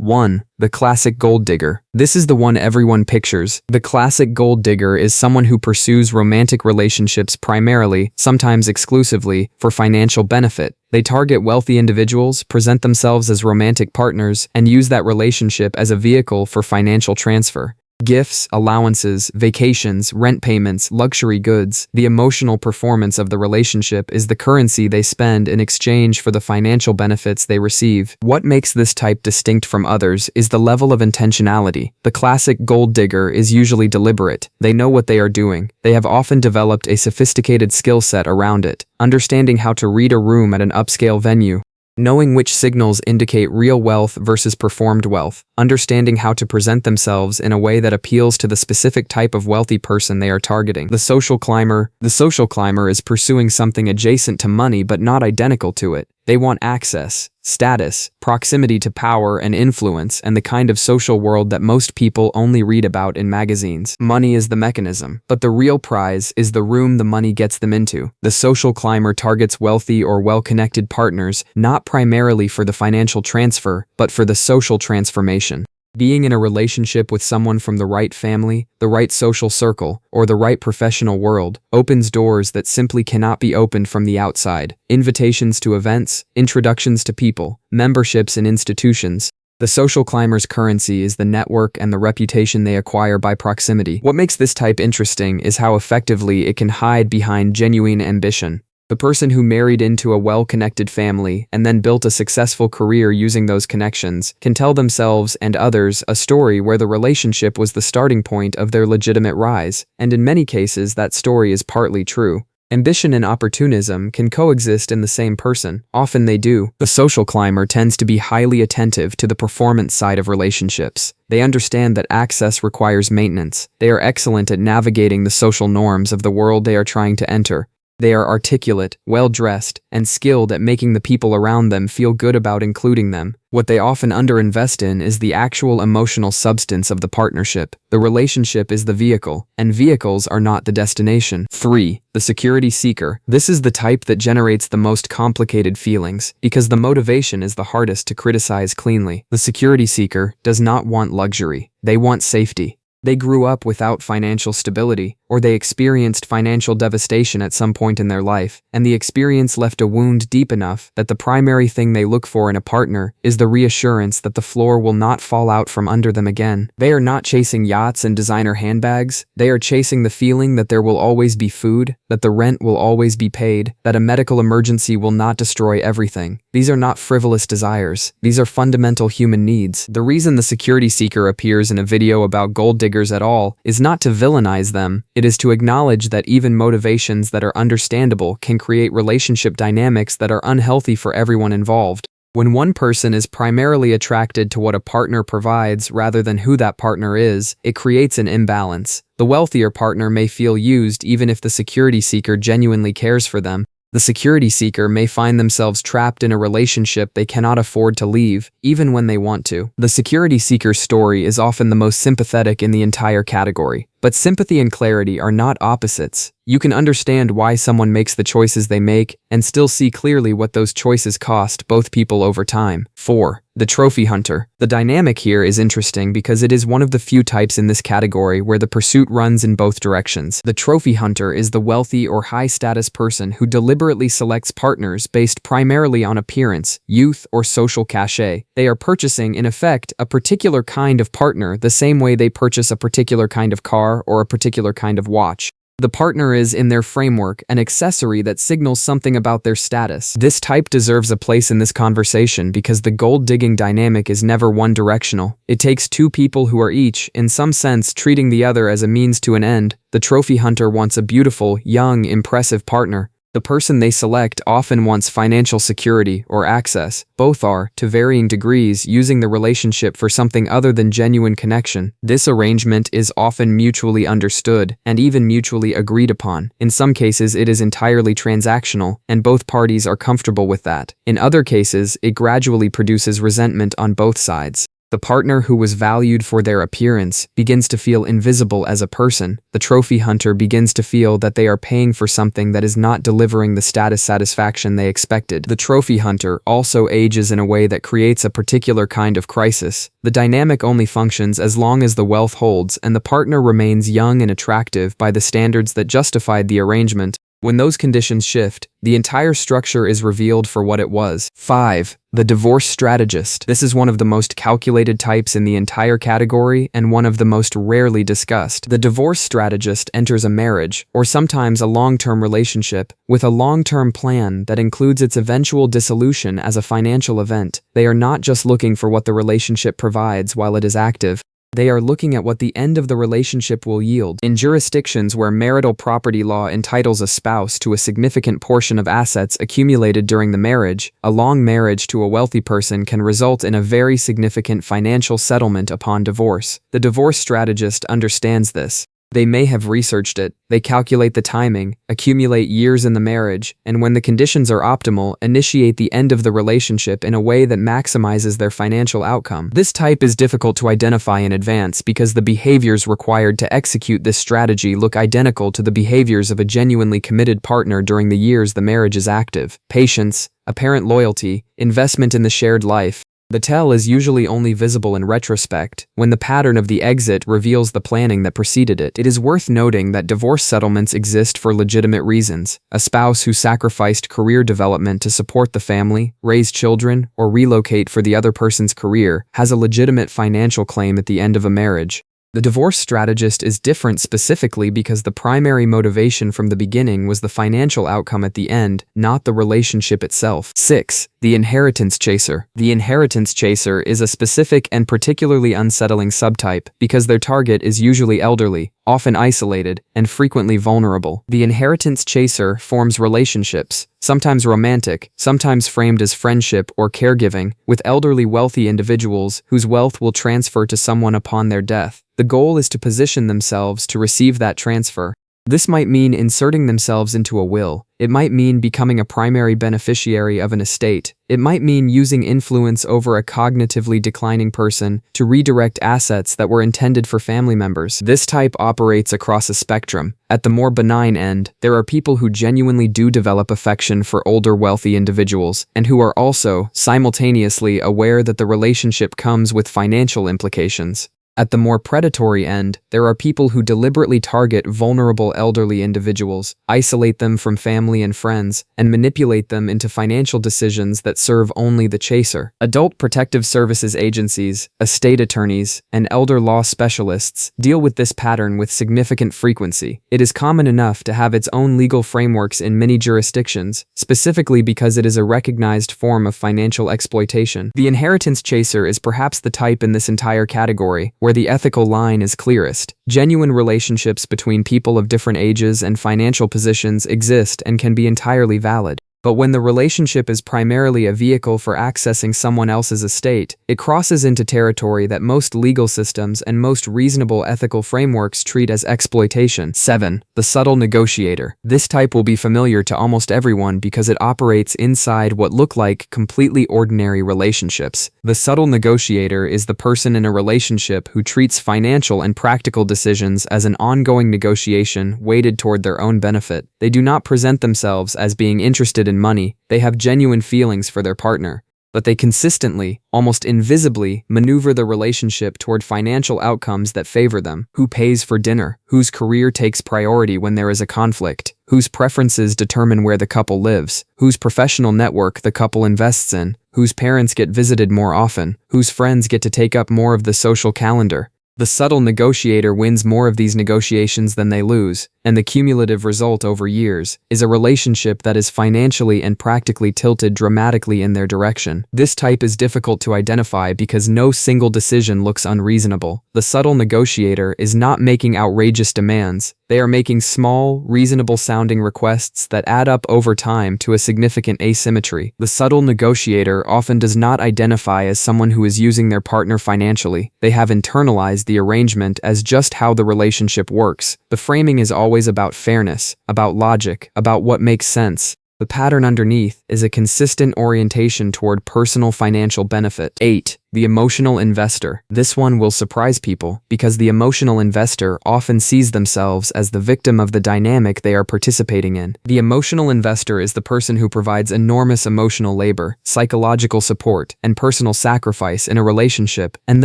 1. The classic gold digger. This is the one everyone pictures. The classic gold digger is someone who pursues romantic relationships primarily, sometimes exclusively, for financial benefit. They target wealthy individuals, present themselves as romantic partners, and use that relationship as a vehicle for financial transfer. Gifts, allowances, vacations, rent payments, luxury goods. The emotional performance of the relationship is the currency they spend in exchange for the financial benefits they receive. What makes this type distinct from others is the level of intentionality. The classic gold digger is usually deliberate. They know what they are doing. They have often developed a sophisticated skill set around it, understanding how to read a room at an upscale venue, knowing which signals indicate real wealth versus performed wealth, understanding how to present themselves in a way that appeals to the specific type of wealthy person they are targeting. The social climber. The social climber is pursuing something adjacent to money but not identical to it. They want access, status, proximity to power and influence, and the kind of social world that most people only read about in magazines. Money is the mechanism, but the real prize is the room the money gets them into. The social climber targets wealthy or well-connected partners, not primarily for the financial transfer, but for the social transformation. Being in a relationship with someone from the right family, the right social circle, or the right professional world opens doors that simply cannot be opened from the outside. Invitations to events, introductions to people, memberships in institutions. The social climber's currency is the network and the reputation they acquire by proximity. What makes this type interesting is how effectively it can hide behind genuine ambition. The person who married into a well-connected family and then built a successful career using those connections can tell themselves and others a story where the relationship was the starting point of their legitimate rise, and in many cases that story is partly true. Ambition and opportunism can coexist in the same person. Often they do. The social climber tends to be highly attentive to the performance side of relationships. They understand that access requires maintenance. They are excellent at navigating the social norms of the world they are trying to enter. They are articulate, well-dressed, and skilled at making the people around them feel good about including them. What they often underinvest in is the actual emotional substance of the partnership. The relationship is the vehicle, and vehicles are not the destination. 3. The security seeker. This is the type that generates the most complicated feelings, because the motivation is the hardest to criticize cleanly. The security seeker does not want luxury. They want safety. They grew up without financial stability, or they experienced financial devastation at some point in their life, and the experience left a wound deep enough that the primary thing they look for in a partner is the reassurance that the floor will not fall out from under them again. They are not chasing yachts and designer handbags. They are chasing the feeling that there will always be food, that the rent will always be paid, that a medical emergency will not destroy everything. These are not frivolous desires. These are fundamental human needs. The reason the security seeker appears in a video about gold diggers at all is not to villainize them. It is to acknowledge that even motivations that are understandable can create relationship dynamics that are unhealthy for everyone involved. When one person is primarily attracted to what a partner provides rather than who that partner is, it creates an imbalance. The wealthier partner may feel used even if the security seeker genuinely cares for them. The security seeker may find themselves trapped in a relationship they cannot afford to leave, even when they want to. The security seeker's story is often the most sympathetic in the entire category. But sympathy and clarity are not opposites. You can understand why someone makes the choices they make and still see clearly what those choices cost both people over time. 4. The trophy hunter. The dynamic here is interesting because it is one of the few types in this category where the pursuit runs in both directions. The trophy hunter is the wealthy or high-status person who deliberately selects partners based primarily on appearance, youth, or social cachet. They are purchasing, in effect, a particular kind of partner the same way they purchase a particular kind of car or a particular kind of watch. The partner is, in their framework, an accessory that signals something about their status. This type deserves a place in this conversation because the gold-digging dynamic is never one-directional. It takes two people who are each, in some sense, treating the other as a means to an end. The trophy hunter wants a beautiful, young, impressive partner. The person they select often wants financial security or access. Both are, to varying degrees, using the relationship for something other than genuine connection. This arrangement is often mutually understood and even mutually agreed upon. In some cases, it is entirely transactional, and both parties are comfortable with that. In other cases, it gradually produces resentment on both sides. The partner who was valued for their appearance begins to feel invisible as a person. The trophy hunter begins to feel that they are paying for something that is not delivering the status satisfaction they expected. The trophy hunter also ages in a way that creates a particular kind of crisis. The dynamic only functions as long as the wealth holds and the partner remains young and attractive by the standards that justified the arrangement. When those conditions shift, the entire structure is revealed for what it was. 5. The divorce strategist. This is one of the most calculated types in the entire category and one of the most rarely discussed. The divorce strategist enters a marriage, or sometimes a long-term relationship, with a long-term plan that includes its eventual dissolution as a financial event. They are not just looking for what the relationship provides while it is active. They are looking at what the end of the relationship will yield. In jurisdictions where marital property law entitles a spouse to a significant portion of assets accumulated during the marriage, a long marriage to a wealthy person can result in a very significant financial settlement upon divorce. The divorce strategist understands this. They may have researched it, they calculate the timing, accumulate years in the marriage, and when the conditions are optimal, initiate the end of the relationship in a way that maximizes their financial outcome. This type is difficult to identify in advance because the behaviors required to execute this strategy look identical to the behaviors of a genuinely committed partner during the years the marriage is active. Patience, apparent loyalty, investment in the shared life. The tell is usually only visible in retrospect, when the pattern of the exit reveals the planning that preceded it. It is worth noting that divorce settlements exist for legitimate reasons. A spouse who sacrificed career development to support the family, raise children, or relocate for the other person's career has a legitimate financial claim at the end of a marriage. The divorce strategist is different specifically because the primary motivation from the beginning was the financial outcome at the end, not the relationship itself. 6. The inheritance chaser. The inheritance chaser is a specific and particularly unsettling subtype because their target is usually elderly, often isolated, and frequently vulnerable. The inheritance chaser forms relationships, sometimes romantic, sometimes framed as friendship or caregiving, with elderly wealthy individuals whose wealth will transfer to someone upon their death. The goal is to position themselves to receive that transfer. This might mean inserting themselves into a will. It might mean becoming a primary beneficiary of an estate. It might mean using influence over a cognitively declining person to redirect assets that were intended for family members. This type operates across a spectrum. At the more benign end, there are people who genuinely do develop affection for older wealthy individuals, and who are also, simultaneously, aware that the relationship comes with financial implications. At the more predatory end, there are people who deliberately target vulnerable elderly individuals, isolate them from family and friends, and manipulate them into financial decisions that serve only the chaser. Adult protective services agencies, estate attorneys, and elder law specialists deal with this pattern with significant frequency. It is common enough to have its own legal frameworks in many jurisdictions, specifically because it is a recognized form of financial exploitation. The inheritance chaser is perhaps the type in this entire category where the ethical line is clearest. Genuine relationships between people of different ages and financial positions exist and can be entirely valid. But when the relationship is primarily a vehicle for accessing someone else's estate, it crosses into territory that most legal systems and most reasonable ethical frameworks treat as exploitation. 7. The subtle negotiator. This type will be familiar to almost everyone because it operates inside what look like completely ordinary relationships. The subtle negotiator is the person in a relationship who treats financial and practical decisions as an ongoing negotiation weighted toward their own benefit. They do not present themselves as being interested in money. They have genuine feelings for their partner, but they consistently, almost invisibly, maneuver the relationship toward financial outcomes that favor them. Who pays for dinner? Whose career takes priority when there is a conflict? Whose preferences determine where the couple lives? Whose professional network the couple invests in? Whose parents get visited more often? Whose friends get to take up more of the social calendar? The subtle negotiator wins more of these negotiations than they lose, and the cumulative result over years is a relationship that is financially and practically tilted dramatically in their direction. This type is difficult to identify because no single decision looks unreasonable. The subtle negotiator is not making outrageous demands. They are making small, reasonable-sounding requests that add up over time to a significant asymmetry. The subtle negotiator often does not identify as someone who is using their partner financially. They have internalized the arrangement as just how the relationship works. The framing is always about fairness, about logic, about what makes sense. The pattern underneath is a consistent orientation toward personal financial benefit. 8. The emotional investor. This one will surprise people because the emotional investor often sees themselves as the victim of the dynamic they are participating in. The emotional investor is the person who provides enormous emotional labor, psychological support, and personal sacrifice in a relationship, and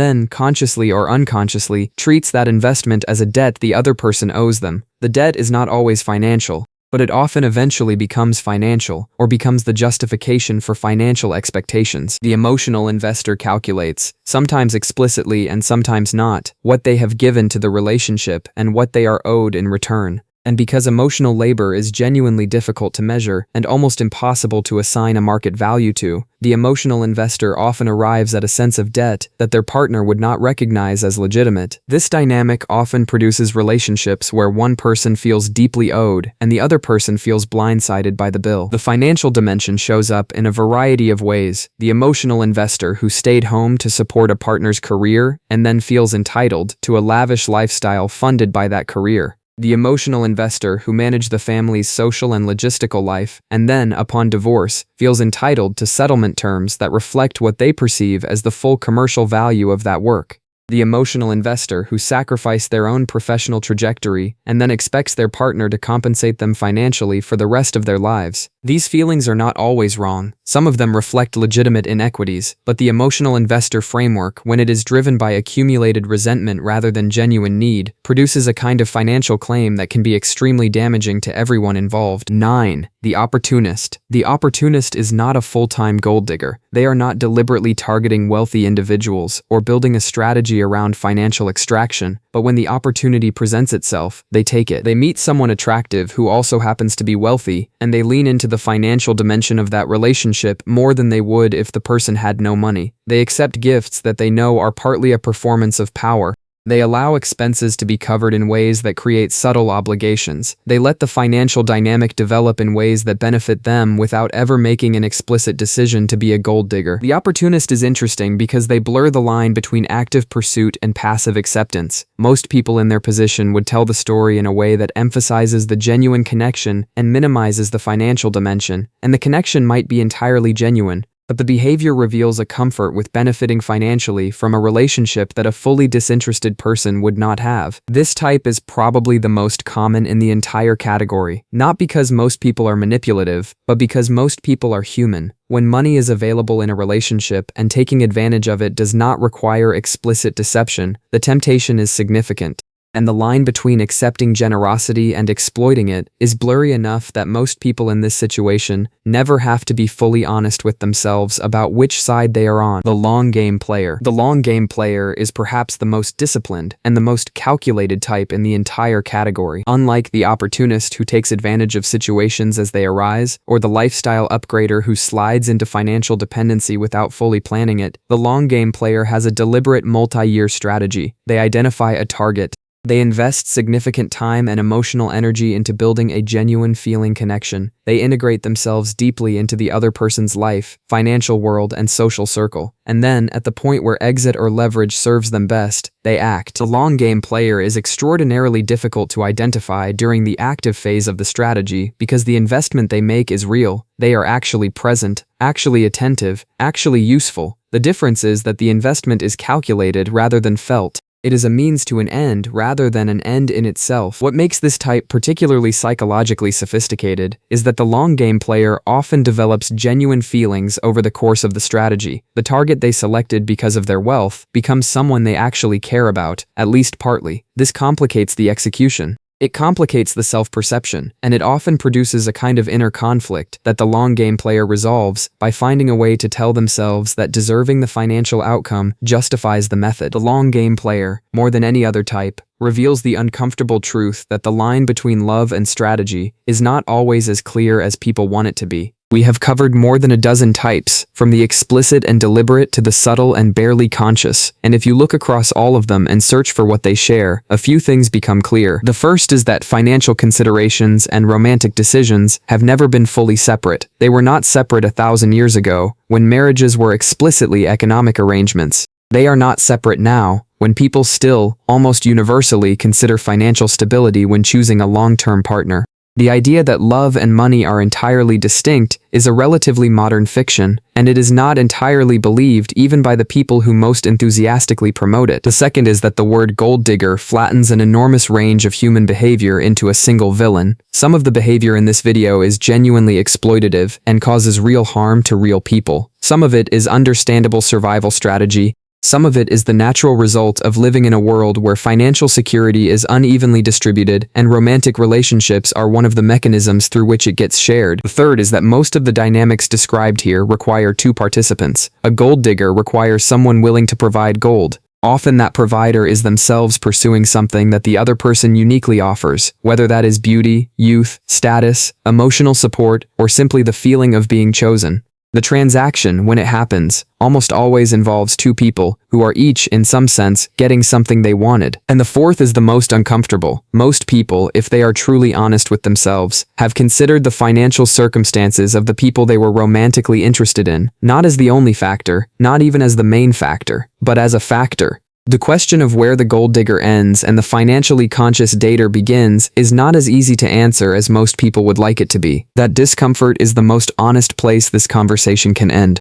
then, consciously or unconsciously, treats that investment as a debt the other person owes them. The debt is not always financial, but it often eventually becomes financial, or becomes the justification for financial expectations. The emotional investor calculates, sometimes explicitly and sometimes not, what they have given to the relationship and what they are owed in return. And because emotional labor is genuinely difficult to measure and almost impossible to assign a market value to, the emotional investor often arrives at a sense of debt that their partner would not recognize as legitimate. This dynamic often produces relationships where one person feels deeply owed and the other person feels blindsided by the bill. The financial dimension shows up in a variety of ways. The emotional investor who stayed home to support a partner's career and then feels entitled to a lavish lifestyle funded by that career. The emotional investor who managed the family's social and logistical life, and then, upon divorce, feels entitled to settlement terms that reflect what they perceive as the full commercial value of that work. The emotional investor who sacrificed their own professional trajectory and then expects their partner to compensate them financially for the rest of their lives. These feelings are not always wrong. Some of them reflect legitimate inequities, but the emotional investor framework, when it is driven by accumulated resentment rather than genuine need, produces a kind of financial claim that can be extremely damaging to everyone involved. 9. The opportunist. The opportunist is not a full-time gold digger. They are not deliberately targeting wealthy individuals or building a strategy around financial extraction, but when the opportunity presents itself, they take it. They meet someone attractive who also happens to be wealthy, and they lean into the financial dimension of that relationship more than they would if the person had no money. They accept gifts that they know are partly a performance of power. They allow expenses to be covered in ways that create subtle obligations. They let the financial dynamic develop in ways that benefit them without ever making an explicit decision to be a gold digger. The opportunist is interesting because they blur the line between active pursuit and passive acceptance. Most people in their position would tell the story in a way that emphasizes the genuine connection and minimizes the financial dimension, and the connection might be entirely genuine, but the behavior reveals a comfort with benefiting financially from a relationship that a fully disinterested person would not have. This type is probably the most common in the entire category, not because most people are manipulative, but because most people are human. When money is available in a relationship and taking advantage of it does not require explicit deception, the temptation is significant. And the line between accepting generosity and exploiting it is blurry enough that most people in this situation never have to be fully honest with themselves about which side they are on. The long game player. The long game player is perhaps the most disciplined and the most calculated type in the entire category. Unlike the opportunist who takes advantage of situations as they arise, or the lifestyle upgrader who slides into financial dependency without fully planning it, the long game player has a deliberate multi-year strategy. They identify a target. They invest significant time and emotional energy into building a genuine feeling connection. They integrate themselves deeply into the other person's life, financial world, and social circle. And then, at the point where exit or leverage serves them best, they act. The long game player is extraordinarily difficult to identify during the active phase of the strategy because the investment they make is real. They are actually present, actually attentive, actually useful. The difference is that the investment is calculated rather than felt. It is a means to an end rather than an end in itself. What makes this type particularly psychologically sophisticated is that the long game player often develops genuine feelings over the course of the strategy. The target they selected because of their wealth becomes someone they actually care about, at least partly. This complicates the execution. It complicates the self-perception, and it often produces a kind of inner conflict that the long game player resolves by finding a way to tell themselves that deserving the financial outcome justifies the method. The long game player, more than any other type, reveals the uncomfortable truth that the line between love and strategy is not always as clear as people want it to be. We have covered more than a dozen types, from the explicit and deliberate to the subtle and barely conscious, and if you look across all of them and search for what they share, a few things become clear. The first is that financial considerations and romantic decisions have never been fully separate. They were not separate 1,000 years ago, when marriages were explicitly economic arrangements. They are not separate now, when people still, almost universally, consider financial stability when choosing a long-term partner. The idea that love and money are entirely distinct is a relatively modern fiction, and it is not entirely believed even by the people who most enthusiastically promote it. The second is that the word gold digger flattens an enormous range of human behavior into a single villain. Some of the behavior in this video is genuinely exploitative and causes real harm to real people. Some of it is understandable survival strategy. Some of it is the natural result of living in a world where financial security is unevenly distributed and romantic relationships are one of the mechanisms through which it gets shared. The third is that most of the dynamics described here require two participants. A gold digger requires someone willing to provide gold. Often that provider is themselves pursuing something that the other person uniquely offers, whether that is beauty, youth, status, emotional support, or simply the feeling of being chosen. The transaction, when it happens, almost always involves two people who are each, in some sense, getting something they wanted. And the fourth is the most uncomfortable. Most people, if they are truly honest with themselves, have considered the financial circumstances of the people they were romantically interested in, not as the only factor, not even as the main factor, but as a factor. The question of where the gold digger ends and the financially conscious dater begins is not as easy to answer as most people would like it to be. That discomfort is the most honest place this conversation can end.